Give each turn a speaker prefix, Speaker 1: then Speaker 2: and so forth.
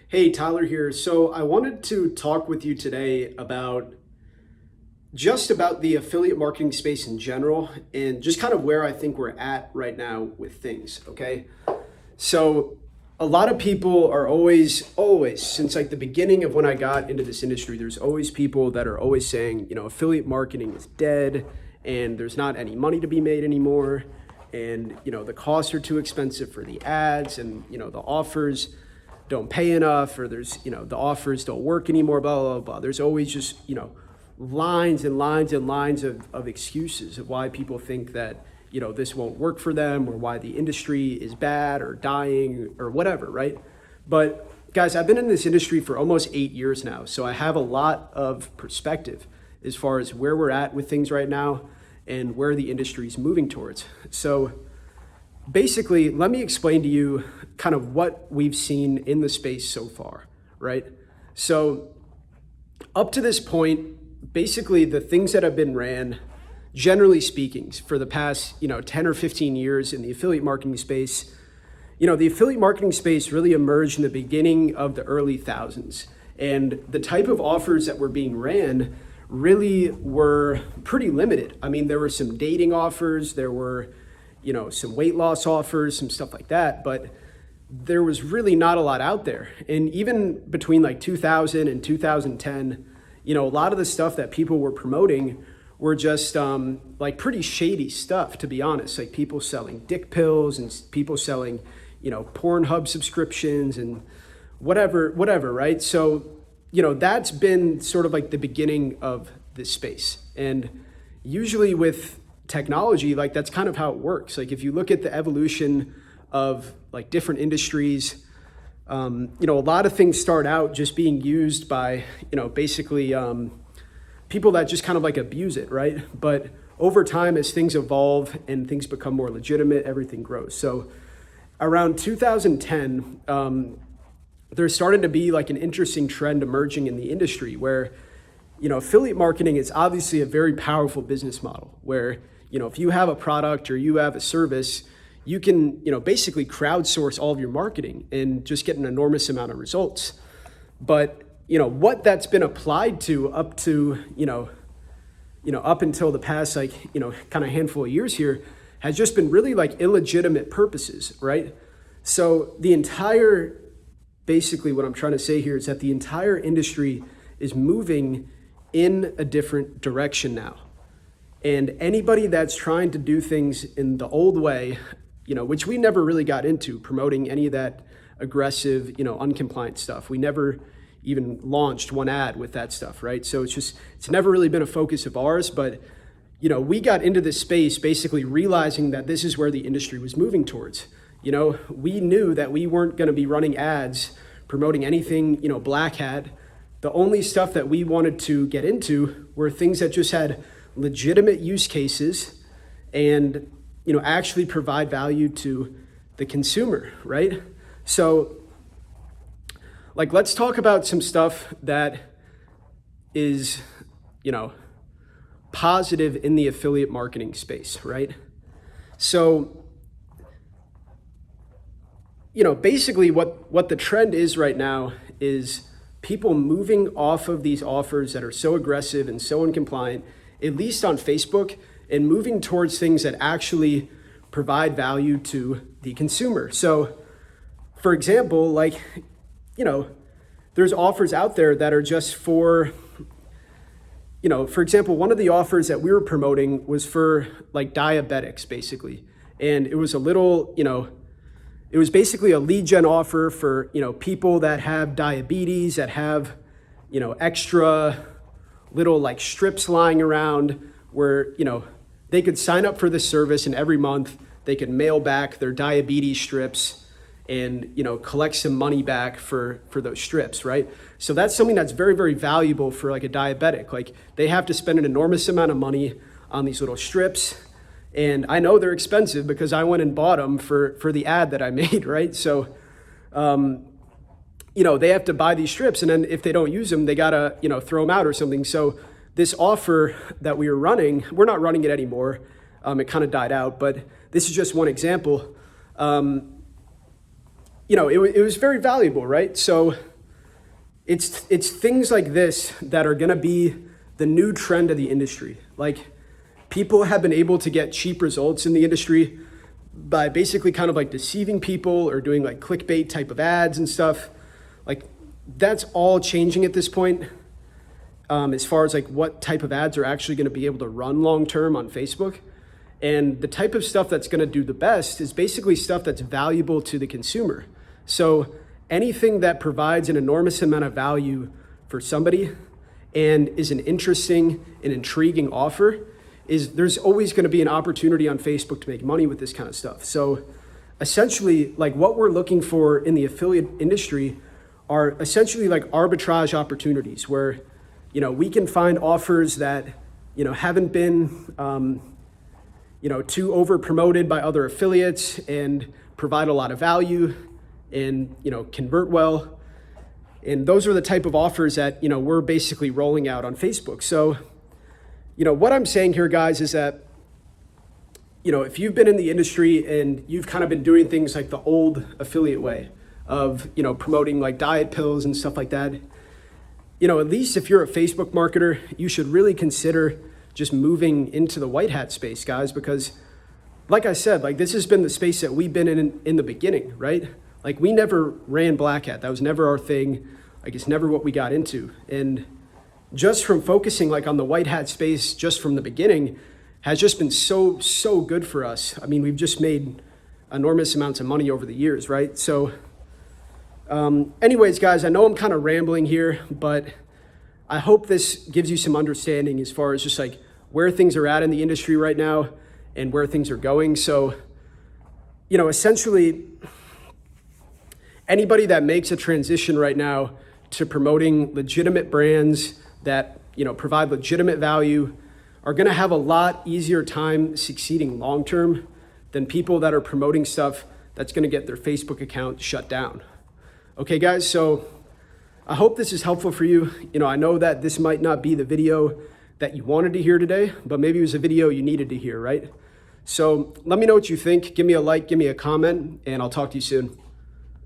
Speaker 1: Hey, Tyler here. So I wanted to talk with you today about just about the affiliate marketing space in general and just kind of where I think we're at right now with things, okay? So a lot of people are always, since like the beginning of when I got into this industry, there's always people that are always saying, affiliate marketing is dead and there's not any money to be made anymore. And, the costs are too expensive for the ads and, the offers don't pay enough, or there's, the offers don't work anymore, blah, blah, blah. There's always just, lines and lines and lines of excuses of why people think that, this won't work for them, or why the industry is bad or dying or whatever, right? But guys, I've been in this industry for almost 8 years now, so I have a lot of perspective as far as where we're at with things right now and where the industry is moving towards. So basically, let me explain to you kind of what we've seen in the space so far, right? So up to this point, basically the things that have been ran, generally speaking, for the past, 10 or 15 years in the affiliate marketing space, the affiliate marketing space really emerged in the beginning of the early thousands. And the type of offers that were being ran really were pretty limited. I mean, there were some dating offers, there were, some weight loss offers, some stuff like that, but there was really not a lot out there. And even between like 2000 and 2010, a lot of the stuff that people were promoting were just like pretty shady stuff, to be honest. Like people selling dick pills and people selling, Pornhub subscriptions and whatever, right? So, that's been sort of like the beginning of this space. And usually with technology, like that's kind of how it works. Like if you look at the evolution of like different industries, a lot of things start out just being used by, basically people that just kind of like abuse it, right? But over time, as things evolve and things become more legitimate, everything grows. So around 2010, there started to be like an interesting trend emerging in the industry where, affiliate marketing is obviously a very powerful business model where, if you have a product or you have a service, you can, basically crowdsource all of your marketing and just get an enormous amount of results. But, what that's been applied to up to, up until the past, like, kind of handful of years here has just been really like illegitimate purposes, right? So basically what I'm trying to say here is that the entire industry is moving in a different direction now. And anybody that's trying to do things in the old way, which we never really got into promoting any of that aggressive, uncompliant stuff. We never even launched one ad with that stuff, right? So it's never really been a focus of ours, but we got into this space basically realizing that this is where the industry was moving towards. We knew that we weren't going to be running ads promoting anything, black hat. The only stuff that we wanted to get into were things that just had legitimate use cases and, actually provide value to the consumer, right? So, like, let's talk about some stuff that is, positive in the affiliate marketing space, right? So, basically what the trend is right now is people moving off of these offers that are so aggressive and so uncompliant, at least on Facebook, and moving towards things that actually provide value to the consumer. So, for example, like, there's offers out there that are just for example, one of the offers that we were promoting was for like diabetics, basically. And it was a little, it was basically a lead gen offer for, people that have diabetes, that have, extra little like strips lying around where, they could sign up for this service and every month they could mail back their diabetes strips and, collect some money back for those strips, right? So that's something that's very, very valuable for like a diabetic. Like they have to spend an enormous amount of money on these little strips. And I know they're expensive because I went and bought them for the ad that I made, right? So, they have to buy these strips, and then if they don't use them, they gotta, throw them out or something. So this offer that we were running, we're not running it anymore. It kind of died out, but this is just one example. It was very valuable, right? So it's things like this that are gonna be the new trend of the industry. Like, people have been able to get cheap results in the industry by basically kind of like deceiving people or doing like clickbait type of ads and stuff. Like, that's all changing at this point, as far as like what type of ads are actually going to be able to run long term on Facebook. And the type of stuff that's going to do the best is basically stuff that's valuable to the consumer. So anything that provides an enormous amount of value for somebody and is an interesting and intriguing offer, there's always going to be an opportunity on Facebook to make money with this kind of stuff. So essentially, like, what we're looking for in the affiliate industry are essentially like arbitrage opportunities where, we can find offers that, haven't been, too over promoted by other affiliates and provide a lot of value and, convert well. And those are the type of offers that, we're basically rolling out on Facebook. So, what I'm saying here, guys, is that, if you've been in the industry and you've kind of been doing things like the old affiliate way of, promoting like diet pills and stuff like that, at least if you're a Facebook marketer, you should really consider just moving into the white hat space, guys, because like I said, like, this has been the space that we've been in the beginning, right? Like, we never ran black hat. That was never our thing. Like, it's never what we got into. And just from focusing like on the white hat space just from the beginning has just been so good for us. I mean, we've just made enormous amounts of money over the years, right? So anyways, guys, I know I'm kind of rambling here, but I hope this gives you some understanding as far as just like where things are at in the industry right now and where things are going. So, essentially, anybody that makes a transition right now to promoting legitimate brands that, provide legitimate value are going to have a lot easier time succeeding long term than people that are promoting stuff that's going to get their Facebook account shut down. Okay, guys, so I hope this is helpful for you. I know that this might not be the video that you wanted to hear today, but maybe it was a video you needed to hear, right? So let me know what you think. Give me a like, give me a comment, and I'll talk to you soon.